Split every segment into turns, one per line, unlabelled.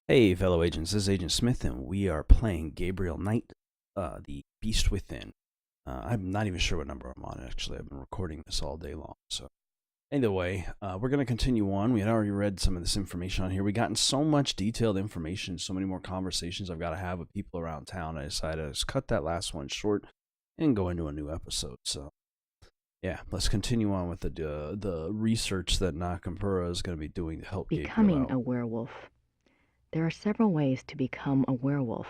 Hey, fellow agents, this is Agent Smith, and we are playing Gabriel Knight, the Beast Within. I'm not even sure what number I'm on, actually. I've been recording this all day long. So, either way, we're going to continue on. We had already read some of this information on here. We gotten so much detailed information, so many more conversations I've got to have with people around town. I decided to just cut that last one short and go into a new episode. So, yeah, let's continue on with the research that Nakamura is going to be doing to help Gabriel
Becoming
out.
a werewolf. There are several ways to become a werewolf.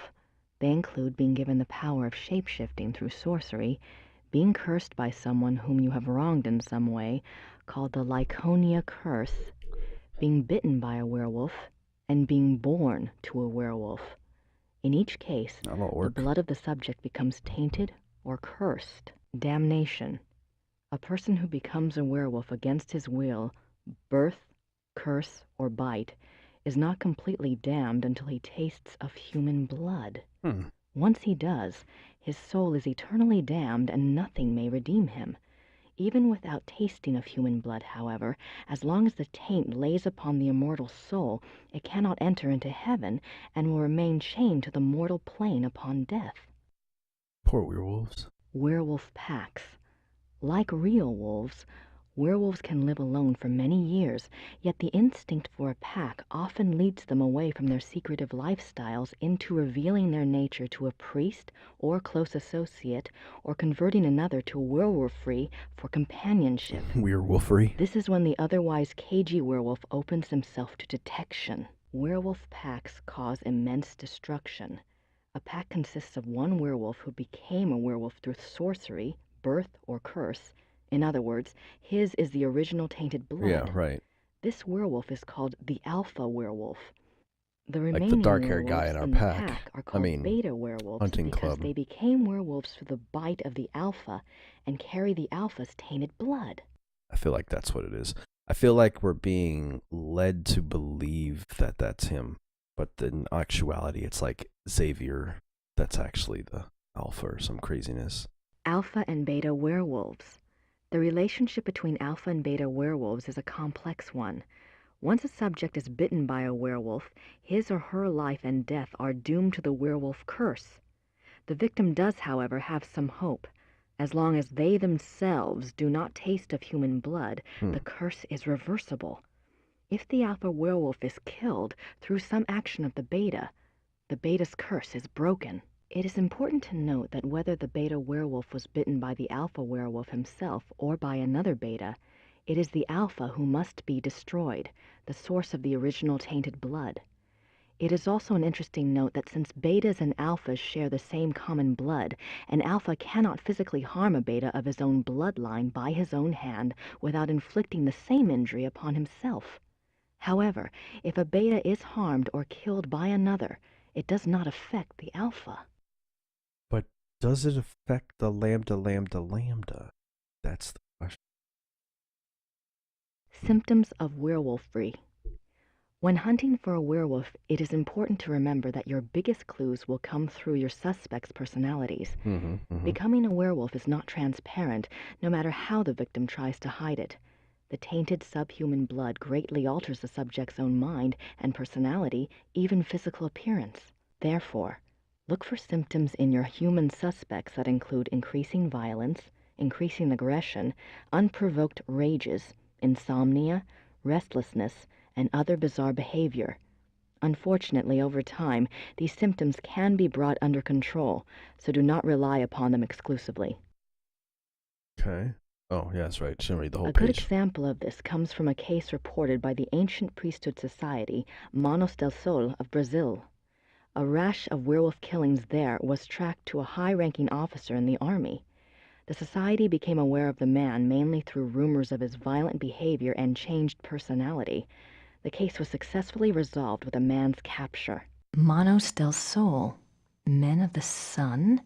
They include being given the power of shape-shifting through sorcery, being cursed by someone whom you have wronged in some way, called the Lyconia curse, being bitten by a werewolf, and being born to a werewolf. In each case,
That'll
the
work.
blood of the subject becomes tainted or cursed. Damnation. A person who becomes a werewolf against his will, birth, curse, or bite, is not completely damned until he tastes of human blood. Once he does, his soul is eternally damned and nothing may redeem him. Even without tasting of human blood, however, as long as the taint lays upon the immortal soul, it cannot enter into heaven and will remain chained to the mortal plane upon death.
Poor werewolves.
Werewolf packs. Like real wolves, werewolves can live alone for many years, yet the instinct for a pack often leads them away from their secretive lifestyles into revealing their nature to a priest or close associate, or converting another to werewolfery for companionship.
Werewolfery.
This is when the otherwise cagey werewolf opens himself to detection. Werewolf packs cause immense destruction. A pack consists of one werewolf who became a werewolf through sorcery, birth, or curse. In other words, his is the original tainted blood.
Yeah, right.
This werewolf is called the alpha werewolf. The
Like the
remaining
dark-haired guy
werewolves
in our
in the
pack.
pack are called beta werewolves
hunting
because
club.
they became werewolves through the bite of the alpha and carry the alpha's tainted blood.
I feel like that's what it is. I feel like we're being led to believe that that's him, but in actuality, it's like Xavier that's actually the alpha or some craziness.
Alpha and beta werewolves. The relationship between alpha and beta werewolves is a complex one. Once a subject is bitten by a werewolf, his or her life and death are doomed to the werewolf curse. The victim does, however, have some hope. As long as they themselves do not taste of human blood, the curse is reversible. If the alpha werewolf is killed through some action of the beta's curse is broken. It is important to note that whether the beta werewolf was bitten by the alpha werewolf himself or by another beta, it is the alpha who must be destroyed, the source of the original tainted blood. It is also an interesting note that since betas and alphas share the same common blood, an alpha cannot physically harm a beta of his own bloodline by his own hand without inflicting the same injury upon himself. However, if a beta is harmed or killed by another, it does not affect the alpha.
But does it affect the lambda? That's the question.
Symptoms of werewolfery. When hunting for a werewolf, it is important to remember that your biggest clues will come through your suspects' personalities. Becoming a werewolf is not transparent, no matter how the victim tries to hide it. The tainted subhuman blood greatly alters the subject's own mind and personality, even physical appearance. Therefore, look for symptoms in your human suspects that include increasing violence, increasing aggression, unprovoked rages, insomnia, restlessness, and other bizarre behavior. Unfortunately, over time, these symptoms can be brought under control, so do not rely upon them exclusively.
Okay. Oh, yeah, that's right. Shouldn't read the whole
A good
page.
example of this comes from a case reported by the ancient priesthood society, Manos del Sol of Brazil. A rash of werewolf killings there was tracked to a high-ranking officer in the army. The society became aware of the man mainly through rumors of his violent behavior and changed personality. The case was successfully resolved with a man's capture. Manos del Sol, men of the sun?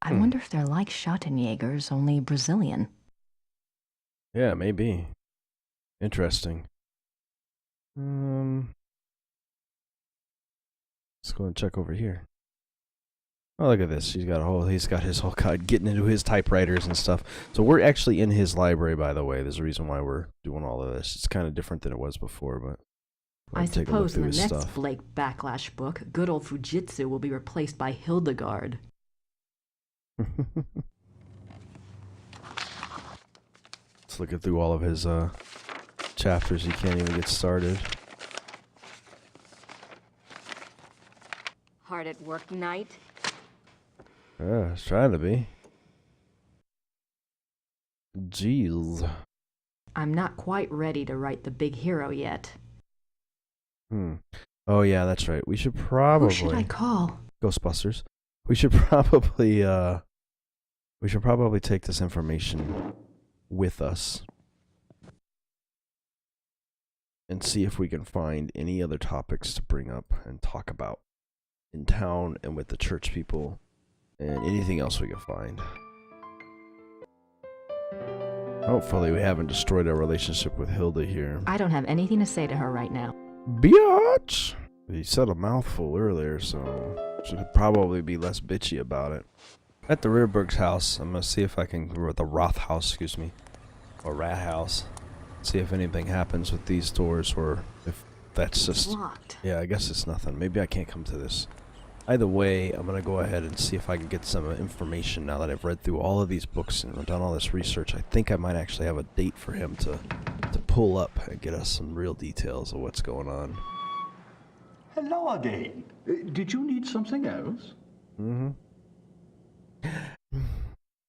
I wonder if they're like Schottenjägers, only Brazilian.
Yeah, maybe. Interesting. Let's go and check over here. Oh, look at this. He's got his whole guide getting into his typewriters and stuff. So we're actually in his library, by the way. There's a reason why we're doing all of this. It's kind of different than it was before, but
I
Take a look
suppose in
through
the
his
next
stuff.
Blake Backlash book, good old Fujitsu will be replaced by Hildegard.
Just looking through all of his chapters, he can't even get started.
Hard at work, Knight?
Yeah, it's trying to be. Jeez.
I'm not quite ready to write the big hero yet.
Oh yeah, that's right. We should
Who
probably
should I call?
Ghostbusters. We should probably take this information with us and see if we can find any other topics to bring up and talk about in town and with the church people and anything else we can find. Hopefully we haven't destroyed our relationship with Hilda here.
I don't have anything to say to her right now.
Biatch! He said a mouthful earlier, so should probably be less bitchy about it. At the Rittersburg's house, I'm gonna see if I can, or the Roth house, excuse me, or Rat house. See if anything happens with these doors, or if that's just
Locked.
Yeah, I guess it's nothing. Maybe I can't come to this. Either way, I'm gonna go ahead and see if I can get some information now that I've read through all of these books and done all this research. I think I might actually have a date for him to pull up and get us some real details of what's going on.
Hello again. Did you need something else?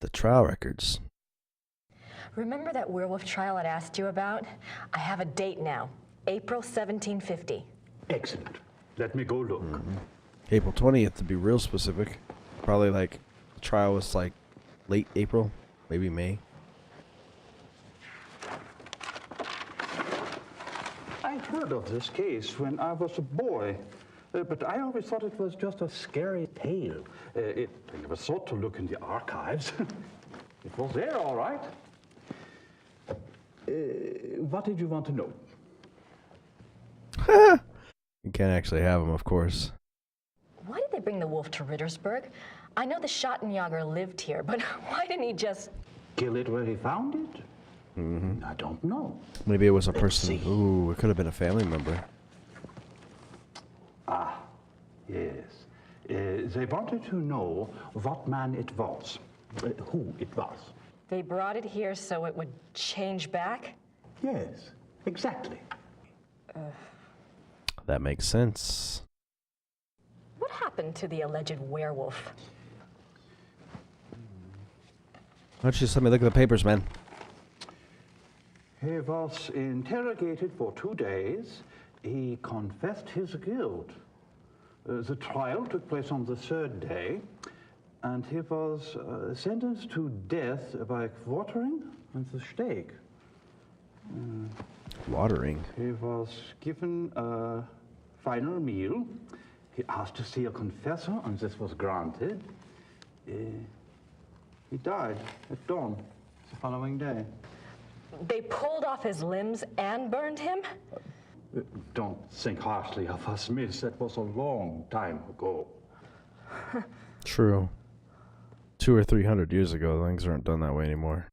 The trial records.
Remember that werewolf trial I'd asked you about? I have a date now. April 1750.
Excellent. Let me go look.
April 20th to be real specific. Probably like the trial was like late April, maybe May.
I heard of this case when I was a boy, but I always thought it was just a scary tale. I never thought to look in the archives. It was there, all right. What did you want to know?
You can't actually have them, of course.
Why did they bring the wolf to Rittersburg? I know the Schottenjäger lived here, but why didn't he just...
Kill it where he found it? I don't know.
Maybe it was a person.
see.
Ooh, it could have been a family member.
Ah, yes. They wanted to know what man it was, who it was.
They brought it here so it would change back?
Yes, exactly.
That makes sense.
What happened to the alleged werewolf?
Why don't you just let me look at the papers, man?
He was interrogated for 2 days. He confessed his guilt. The trial took place on the 3rd day, and he was sentenced to death by quartering and the stake.
Watering.
He was given a final meal. He asked to see a confessor, and this was granted. He died at dawn the following day.
They pulled off his limbs and burned him?
Don't think harshly of us, miss. That was a long time ago.
True. 200 or 300 years ago, things aren't done that way anymore.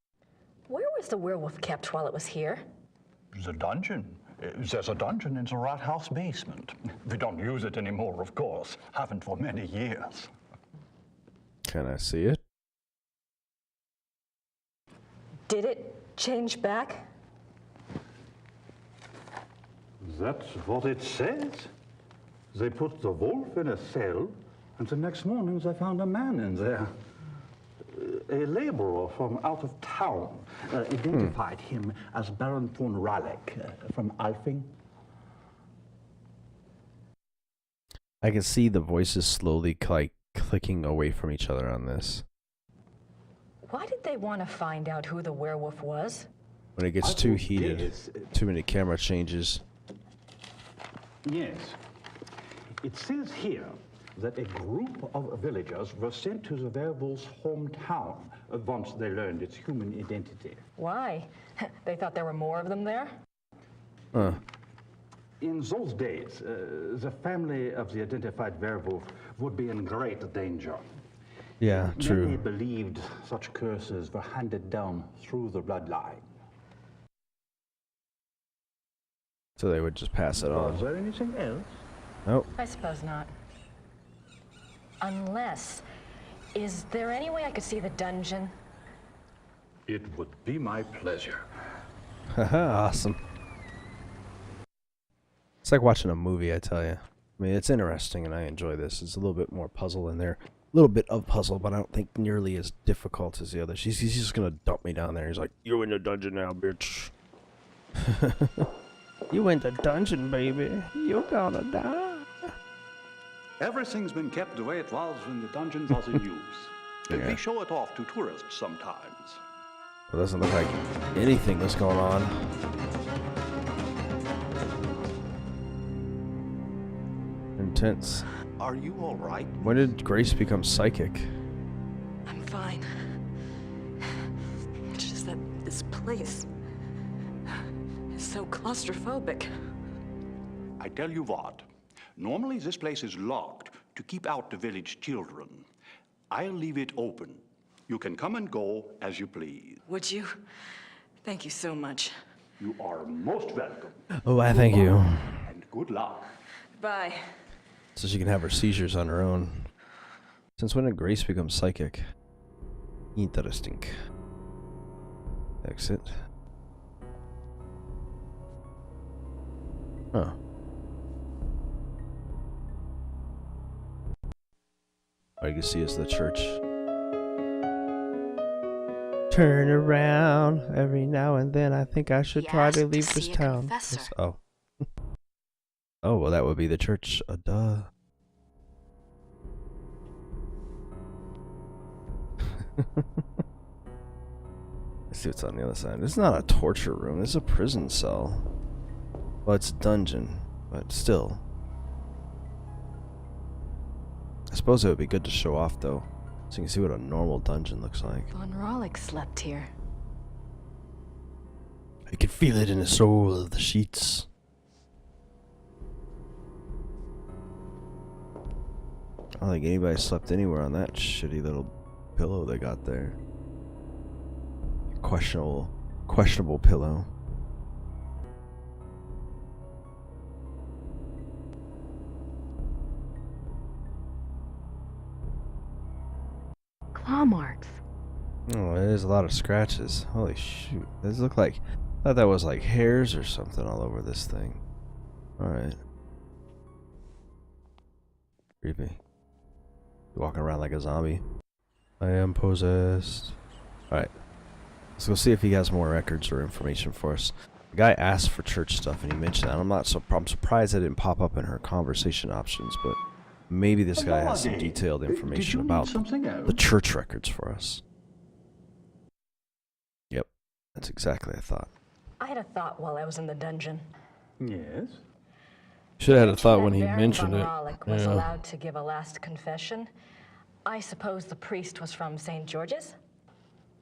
Where was the werewolf kept while it was here?
The dungeon. There's a dungeon in the rat house basement. We don't use it anymore, of course. Haven't for many years.
Can I see it?
Did it change back?
That's what it says. They put the wolf in a cell, and the next morning they found a man in there. A laborer from out of town identified him as Baron von Raleigh from Alfing.
I can see the voices slowly clicking away from each other on this.
Why did they want to find out who the werewolf was?
When it gets too heated, too many camera changes.
Yes. It says here that a group of villagers were sent to the werewolf's hometown once they learned its human identity.
Why? They thought there were more of them there?
Huh.
In those days, the family of the identified werewolf would be in great danger.
Yeah,
Many
true.
believed such curses were handed down through the bloodline.
So they would just pass it on.
Was there anything else?
Nope.
I suppose not. Unless, is there any way I could see the dungeon?
It would be my pleasure.
Awesome. It's like watching a movie, I tell you. I mean, it's interesting, and I enjoy this. It's a little bit more puzzle in there. A little bit of puzzle, but I don't think nearly as difficult as the other. He's just gonna dump me down there. He's like, "You in the dungeon now, bitch." You in the dungeon, baby. You're gonna die.
Everything's been kept the way it was when the dungeon was in use.
Yeah.
We show it off to tourists sometimes.
It doesn't look like anything was going on. Intense.
Are you all right?
When did Grace become psychic?
I'm fine. It's just that this place is so claustrophobic.
I tell you what, normally this place is locked to keep out the village children. I'll leave it open. You can come and go as you please.
Would you? Thank you so much.
You are most welcome.
Oh, I thank you.
And good luck.
Bye.
So she can have her seizures on her own. Since when did Grace become psychic? Interesting. Exit. Huh. All you can see is the church. Turn around every now and then. I think I should try to leave this town. Oh. Oh, well, that would be the church. Duh. Let's see what's on the other side. This is not a torture room. This is a prison cell. Well, it's a dungeon, but still. I suppose it would be good to show off, though, so you can see what a normal dungeon looks like.
Von Rollick slept here.
I can feel it in the soul of the sheets. I don't think anybody slept anywhere on that shitty little pillow they got there. Questionable pillow.
Claw marks.
Oh, there's a lot of scratches. Holy shoot. Those look like... I thought that was like hairs or something all over this thing. Alright. Creepy. Walking around like a zombie. I am possessed. Alright. Let's go see if he has more records or information for us. The guy asked for church stuff and he mentioned that. I'm surprised that didn't pop up in her conversation options, but maybe this guy has some detailed information about the church records for us. Yep. That's exactly what I thought.
I had a thought while I was in the dungeon.
Yes?
Should have had a thought when he
Baron
mentioned
von
it.
Rollick was
Yeah.
allowed to give a last confession. I suppose the priest was from St. George's?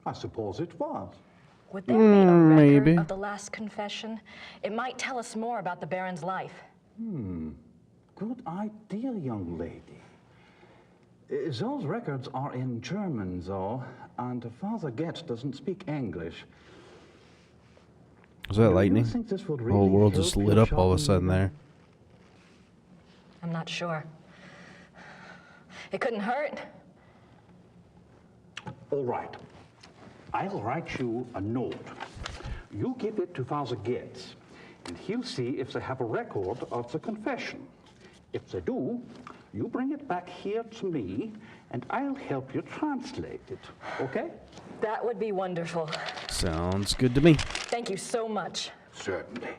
I suppose it was.
Would there be a record
maybe.
of the last confession? It might tell us more about the Baron's life.
Good idea, young lady. Those records are in German, though, and Father Getz doesn't speak English.
Was that
Do you
lightning?
think this would
The
really
whole world
help
just
your
lit up all of a
shopping
sudden
either?
there.
I'm not sure. It couldn't hurt.
All right. I'll write you a note. You give it to Father Getz, and he'll see if they have a record of the confession. If they do, you bring it back here to me, and I'll help you translate it, okay?
That would be wonderful.
Sounds good to me.
Thank you so much.
Certainly.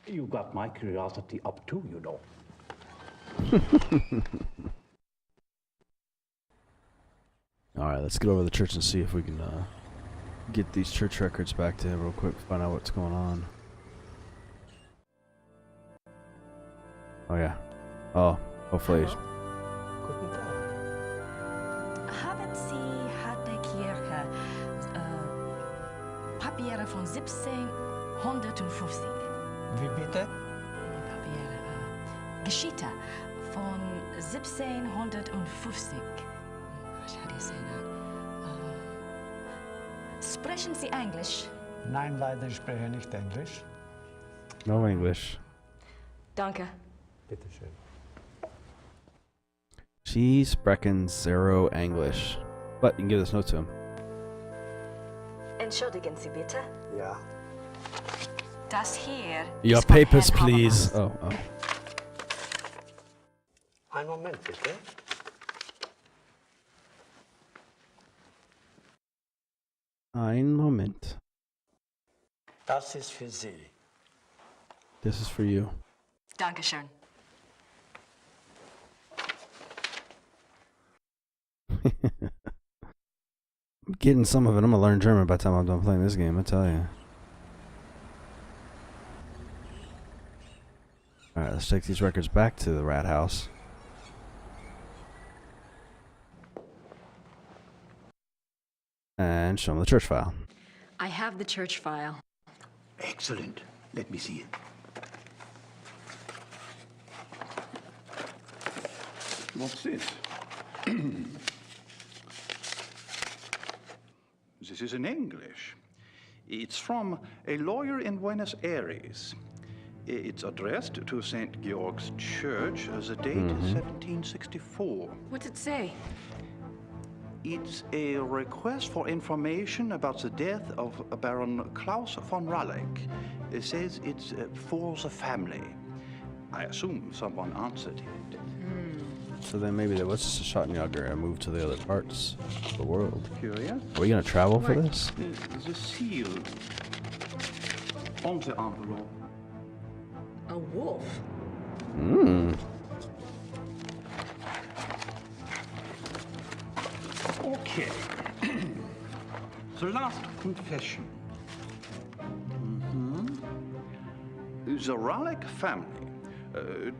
You got my curiosity up too, you know.
Alright, let's get over to the church and see if we can get these church records back to him real quick, find out what's going on. Oh yeah. Oh, hopefully.
Guten Tag.
Haben Sie hat der Kirche Papiere von 1750?
Wie bitte?
Papiere, Geschichte von 1750. How do you say that? Sprechen Sie Englisch?
Nein, leider, ich spreche nicht Englisch.
No English.
Danke.
Bitte schön.
She sprechen zero English. But you can give this note to him.
Entschuldigen Sie bitte.
Ja.
Das hier
Your
ist von
papers,
Herrn
please.
Habermas.
Oh.
Einen Moment, bitte.
Ein Moment.
Das ist für Sie.
This is for you.
Dankeschön.
I'm getting some of it. I'm gonna learn German by the time I'm done playing this game, I tell you. Alright, let's take these records back to the rat house. And show them the church file.
I have the church file.
Excellent. Let me see it. What's this? This is in English. It's from a lawyer in Buenos Aires. It's addressed to St. Georg's Church. The date is 1764.
What's it say?
It's a request for information about the death of Baron Klaus von Raleigh. It says it's for the family. I assume someone answered it.
So then maybe there was just a Schottenjäger and moved to the other parts of the world.
Curious?
Are we gonna travel for this?
The seal on the envelope.
A wolf.
Mmm.
Okay. The last confession. The Raleigh family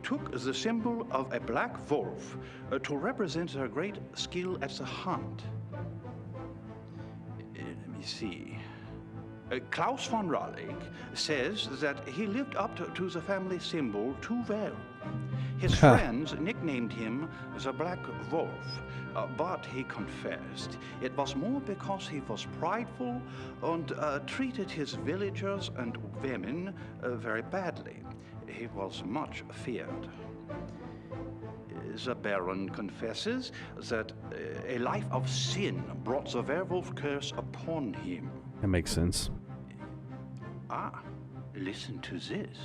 took the symbol of a black wolf to represent their great skill at the hunt. Let me see. Klaus von Raleigh says that he lived up to the family symbol too well. His friends nicknamed him the Black Wolf, but he confessed it was more because he was prideful and treated his villagers and women very badly. He was much feared. The Baron confesses that a life of sin brought the werewolf curse upon him.
That makes sense.
Listen to this.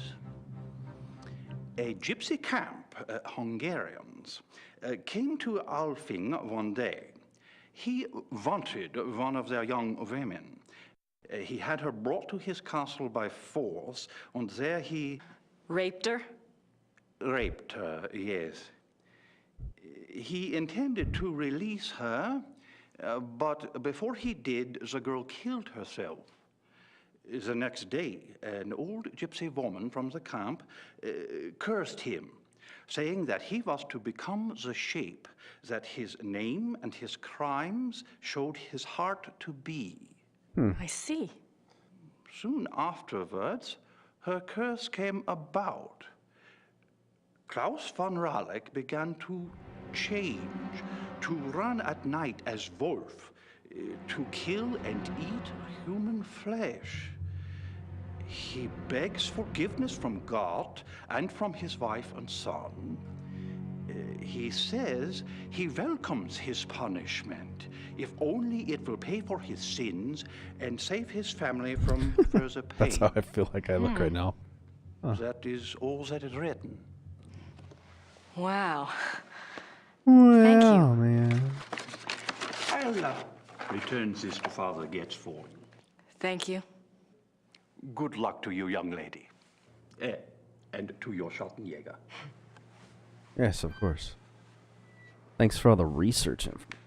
A gypsy camp, Hungarians, came to Alfing one day. He wanted one of their young women. He had her brought to his castle by force, and there he
Raped her?
raped her, yes. He intended to release her, but before he did, the girl killed herself. The next day, an old gypsy woman from the camp cursed him, saying that he was to become the shape that his name and his crimes showed his heart to be.
I see.
Soon afterwards, her curse came about. Klaus von Raleigh began to change, to run at night as wolf, to kill and eat human flesh. He begs forgiveness from God and from his wife and son. He says he welcomes his punishment, if only it will pay for his sins and save his family from further pain.
That's how I feel like I look right now.
That is all that is written.
Wow.
Thank
you.
Oh, man.
I'll return this to Father Getz for you.
Thank you.
Good luck to you, young lady. And to your Schottenjäger.
Yes, of course. Thanks for all the research information.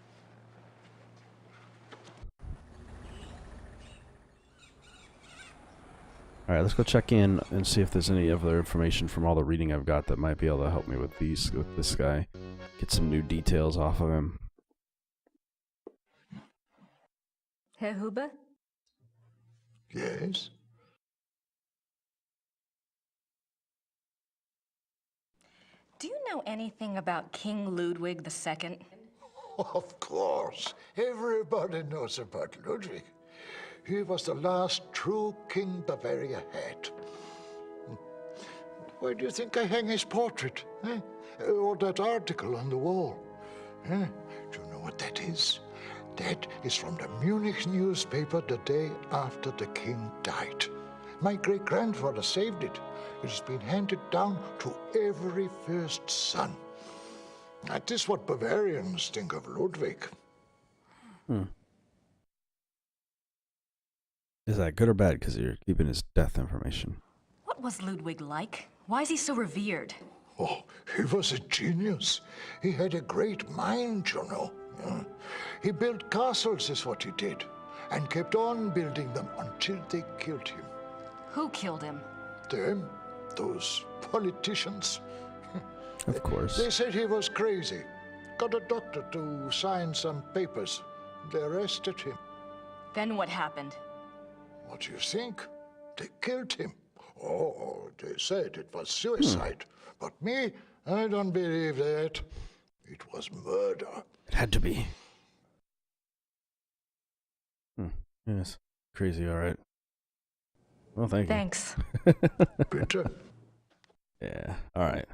Alright, let's go check in and see if there's any other information from all the reading I've got that might be able to help me with this guy. Get some new details off of him.
Herr Huber?
Yes?
Do you know anything about King Ludwig II?
Of course. Everybody knows about Ludwig. He was the last true king Bavaria had. Why do you think I hang his portrait? Eh? Or that article on the wall? Eh? Do you know what that is? That is from the Munich newspaper the day after the king died. My great-grandfather saved it. It has been handed down to every first son. That is what Bavarians think of Ludwig.
Is that good or bad? Because you're keeping his death information.
What was Ludwig like? Why is he so revered?
Oh, he was a genius. He had a great mind, you know. He built castles, is what he did, and kept on building them until they killed him.
Who killed him?
Them, those politicians.
Of course.
They said he was crazy. Got a doctor to sign some papers. They arrested him.
Then what happened?
What do you think? They killed him. Oh, they said it was suicide. But me, I don't believe that. It was murder.
It had to be. Yes. Crazy, alright. Well, thank you.
Thanks.
Bitte.
Yeah, alright.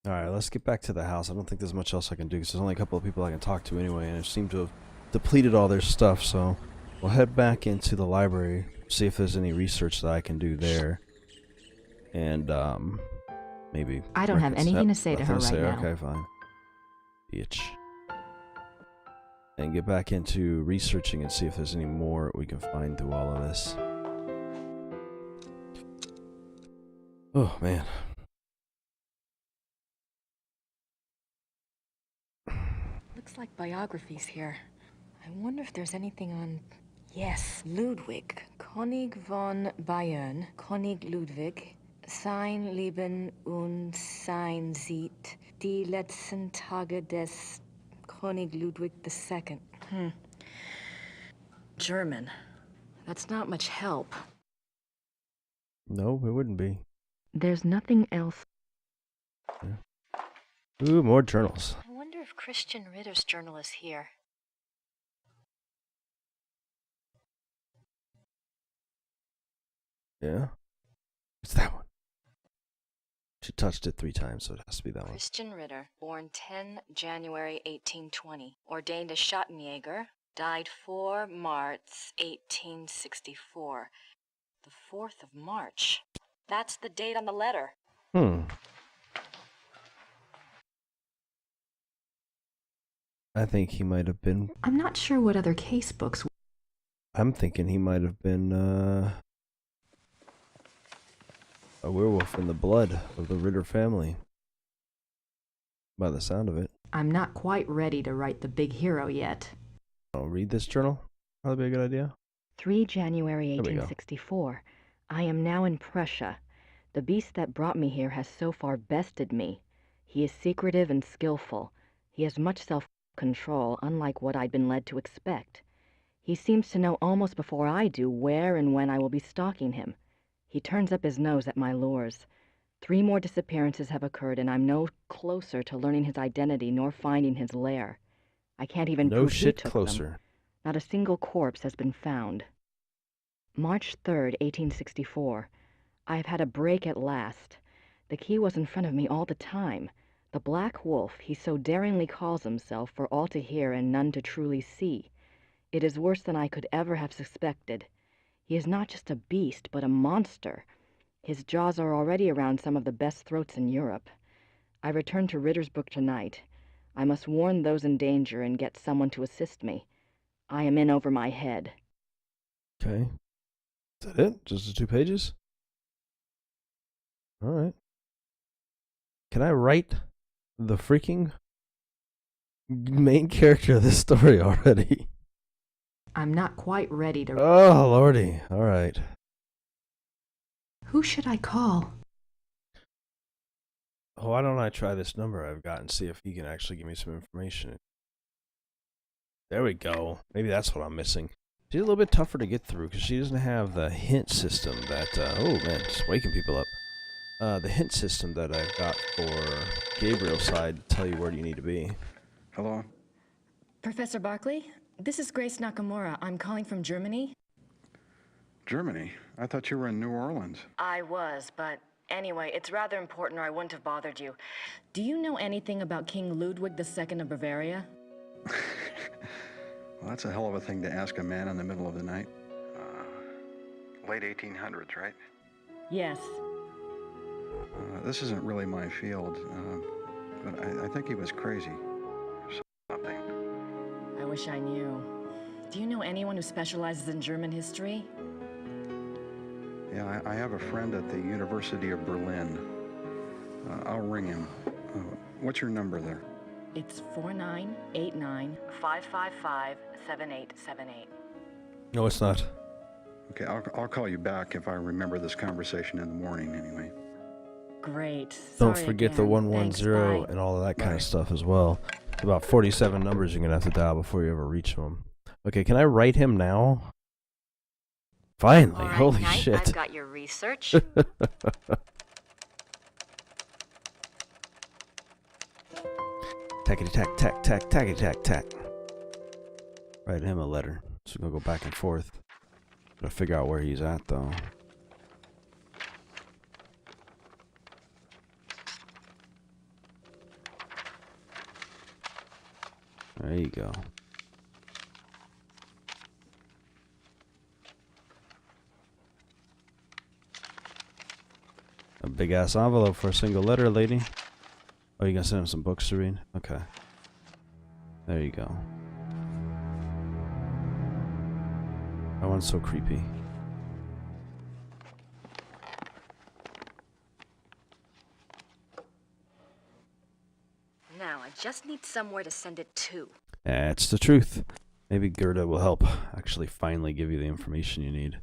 Alright, let's get back to the house. I don't think there's much else I can do because there's only a couple of people I can talk to anyway, and it seemed to have depleted all their stuff, so we'll head back into the library, see if there's any research that I can do there. And, maybe...
I don't have anything to say to her right now.
Okay, fine. Bitch. And get back into researching and see if there's any more we can find through all of this. Oh, man.
Looks like biographies here. I wonder if there's anything on... Yes, Ludwig. König von Bayern. König Ludwig. Sein Leben und sein Sieg. Die letzten Tage des König Ludwig II. German. That's not much help.
No, it wouldn't be.
There's nothing else.
Yeah. Ooh, more journals.
I wonder if Christian Ritter's journal is here.
Yeah? It's that one. She touched it 3 times, so it has to be that one.
Christian Ritter, born 10 January 1820, ordained a Schottenjäger, died 4 March 1864. The 4th of March. That's the date on the letter.
I think he might have been...
I'm not sure what other case books...
I'm thinking he might have been, a werewolf in the blood of the Ritter family. By the sound of it.
I'm not quite ready to write the big hero yet.
I'll read this journal. Probably be a good idea.
3 January 1864. I am now in Prussia. The beast that brought me here has so far bested me. He is secretive and skillful. He has much self-control, unlike what I'd been led to expect. He seems to know almost before I do where and when I will be stalking him. He turns up his nose at my lures. 3 more disappearances have occurred, and I'm no closer to learning his identity nor finding his lair. I can't even prove who took them. Not a single corpse has been found. March 3rd, 1864. I have had a break at last. The key was in front of me all the time. The Black Wolf, he so daringly calls himself, for all to hear and none to truly see. It is worse than I could ever have suspected. He is not just a beast, but a monster. His jaws are already around some of the best throats in Europe. I return to Rittersburg tonight. I must warn those in danger and get someone to assist me. I am in over my head.
Okay. Is that it? Just the 2 pages? Alright. Can I write the freaking main character of this story already?
I'm not quite ready to...
Oh, lordy. Alright.
Who should I call?
Oh, why don't I try this number I've got and see if he can actually give me some information. There we go. Maybe that's what I'm missing. She's a little bit tougher to get through because she doesn't have the hint system that... oh, man, just waking people up. The hint system that I've got for Gabriel's side to tell you where you need to be.
Hello?
Professor Barkley, this is Grace Nakamura. I'm calling from Germany.
Germany? I thought you were in New Orleans.
I was, but anyway, it's rather important or I wouldn't have bothered you. Do you know anything about King Ludwig II of Bavaria?
Well, that's a hell of a thing to ask a man in the middle of the night. Late 1800s, right?
Yes.
This isn't really my field, but I think he was crazy. Or something.
I wish I knew. Do you know anyone who specializes in German history?
Yeah, I have a friend at the University of Berlin. I'll ring him. What's your number there?
It's 4989-555-7878.
No, it's not.
Okay, I'll call you back if I remember this conversation in the morning anyway.
Great.
Don't
Sorry
forget the
again.
110
Thanks, bye.
and all of that kind of stuff as well. About 47 numbers you're going to have to dial before you ever reach him. Okay, can I write him now? Finally,
All right,
holy
Knight,
shit.
I've got your research.
Tackety tack, tack, tack, tackety tack, tack. Write him a letter. So we're going to go back and forth. Gotta figure out where he's at, though. There you go. A big ass envelope for a single letter, lady. Oh, you gonna send him some books to read? Okay. There you go. That one's so creepy.
Now, I just need somewhere to send it to.
That's the truth. Maybe Gerda will help actually finally give you the information you need.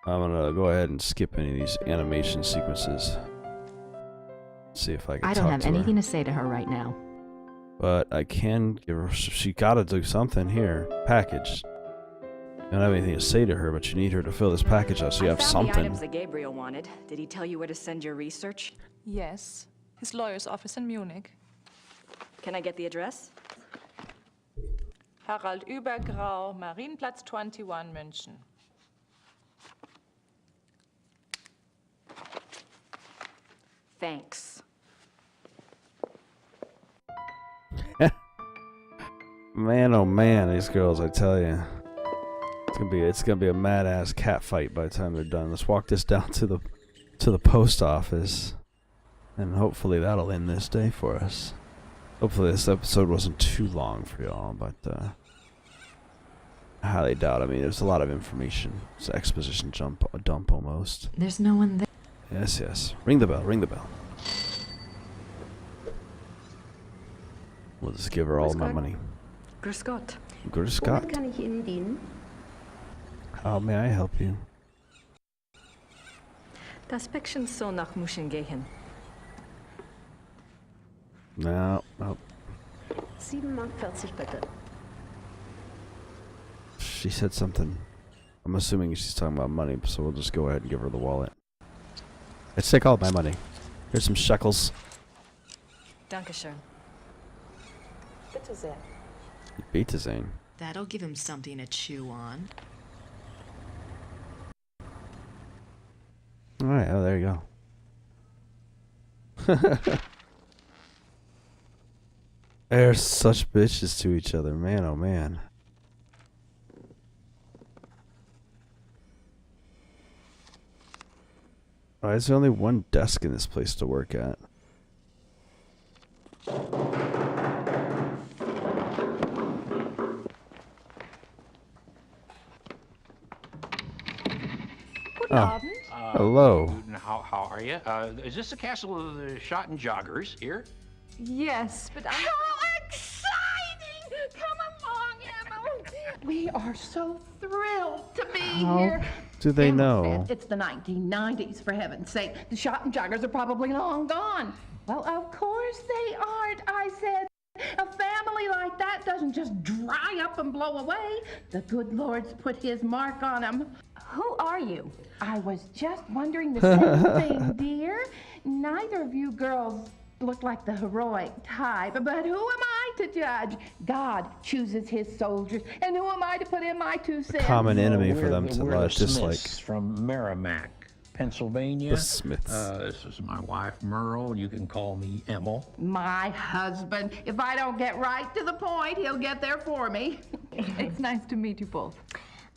I'm gonna go ahead and skip any of these animation sequences. See if I can
I
talk
don't have
to her.
anything to say to her right now.
But I can give her. She gotta do something here. Package. I don't have anything to say to her, but you need her to fill this package out so you have
I found
something.
the items that Gabriel wanted. Did he tell you where to send your research?
Yes, his lawyer's office in Munich.
Can I get the address?
Harald Übergrau, Marienplatz 21, München.
Thanks.
Man, oh man, these girls! I tell you, it's gonna be a mad ass cat fight by the time they're done. Let's walk this down to the post office, and hopefully that'll end this day for us. Hopefully this episode wasn't too long for y'all, but I highly doubt. I mean, there's a lot of information. It's an exposition dump almost.
There's no one there.
Yes, yes. Ring the bell. Ring the bell. We'll just give her all my money.
Grüß Gott.
Grüß Gott.
Kann ich Ihnen dienen?
How may I help you?
Das Päckchen soll nach München gehen.
No, no.
7,40 Mark bitte.
She said something. I'm assuming she's talking about money, so we'll just go ahead and give her the wallet. Let's take all my money. Here's some shekels.
Dankeschön.
Bitte sehr.
Beta Zane.
That'll give him something to chew on.
Alright, oh, there you go. They're such bitches to each other, man, oh man. Why is there only one desk in this place to work at?
Guten Abend.
Hello.
How are you? Is this the castle of the Shot and Joggers here?
Yes, but I'm...
How exciting! Come along, Emma. We are so thrilled to be here.
Do they
Emma
know?
said it's the 1990s, for heaven's sake. The Shot and Joggers are probably long gone. Well, of course they aren't, I said. A family like that doesn't just dry up and blow away. The good Lord's put his mark on them. Who are you? I was just wondering the same thing, dear. Neither of you girls look like the heroic type, but who am I I to judge? God chooses his soldiers, and who am I to put in my 2 cents?
Common enemy for them to
We're the
dislike.
Smiths from Merrimack, Pennsylvania.
The Smiths.
This is my wife, Merle. You can call me Emil.
My husband. If I don't get right to the point, he'll get there for me.
It's nice to meet you both.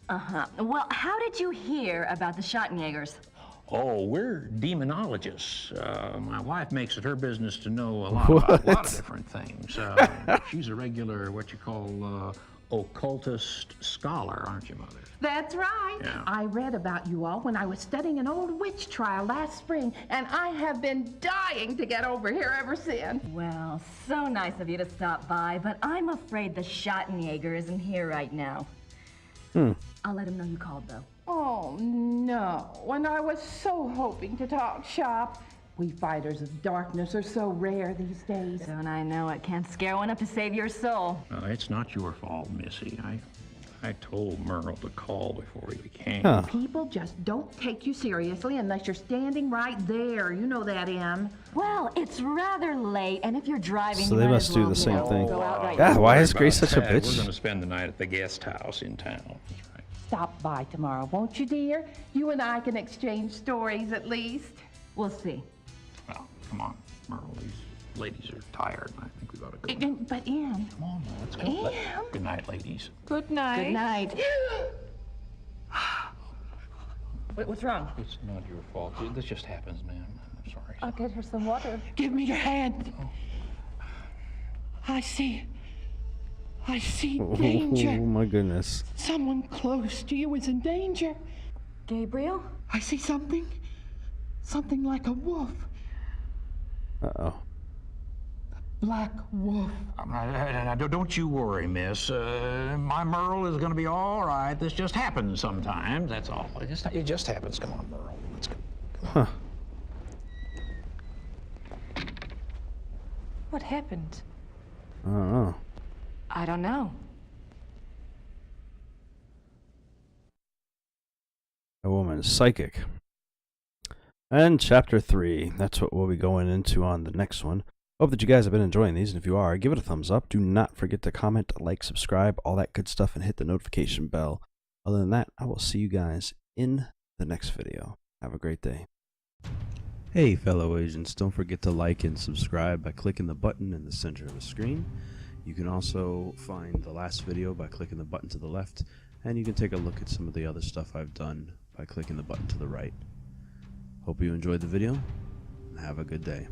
Uh-huh. Well, how did you hear about the Schottenjägers?
Oh, we're demonologists. My wife makes it her business to know a lot about a lot of different things. She's a regular, what you call, occultist scholar, aren't you, Mother?
That's right.
Yeah.
I read about you all when I was studying an old witch trial last spring, and I have been dying to get over here ever since.
Well, so nice of you to stop by, but I'm afraid the Schottenjäger isn't here right now. I'll let him know you called, though.
Oh, no. And I was so hoping to talk shop. We fighters of darkness are so rare these days.
Don't I know it? Can't scare one up to save your soul.
It's not your fault, Missy. I told Merle to call before he came.
Huh.
People just don't take you seriously unless you're standing right there. You know that, Em.
Well, it's rather late, and if you're driving,
So
you
they
might
must
as
do
well,
the
you
same
know,
thing.
go out right
God,
now.
why is Grace such a
About that,
bitch?
We're going to spend the night at the guest house in town. That's right.
Stop by tomorrow, won't you, dear? You and I can exchange stories at least.
We'll see.
Well, come on, Merle. These ladies are tired. I think we ought to go.
But, Em.
Come on, now, let's go.
Em.
Good night, ladies.
Good night.
Good night. What's wrong?
It's not your fault. This just happens, ma'am. I'm sorry.
I'll get her some water.
Give me your hand. I see danger.
Oh my goodness.
Someone close to you is in danger.
Gabriel?
I see something like a wolf.
Uh-oh.
Black wolf.
Now, don't you worry, miss. My Merle is going to be all right. This just happens sometimes, that's all. It just happens. Come on, Merle. Let's go.
Huh.
What happened?
I don't know.
I don't know.
A woman's psychic. And chapter 3. That's what we'll be going into on the next one. Hope that you guys have been enjoying these, and if you are, give it a thumbs up. Do not forget to comment, like, subscribe, all that good stuff, and hit the notification bell. Other than that, I will see you guys in the next video. Have a great day. Hey fellow agents, don't forget to like and subscribe by clicking the button in the center of the screen. You can also find the last video by clicking the button to the left, and you can take a look at some of the other stuff I've done by clicking the button to the right. Hope you enjoyed the video, and have a good day.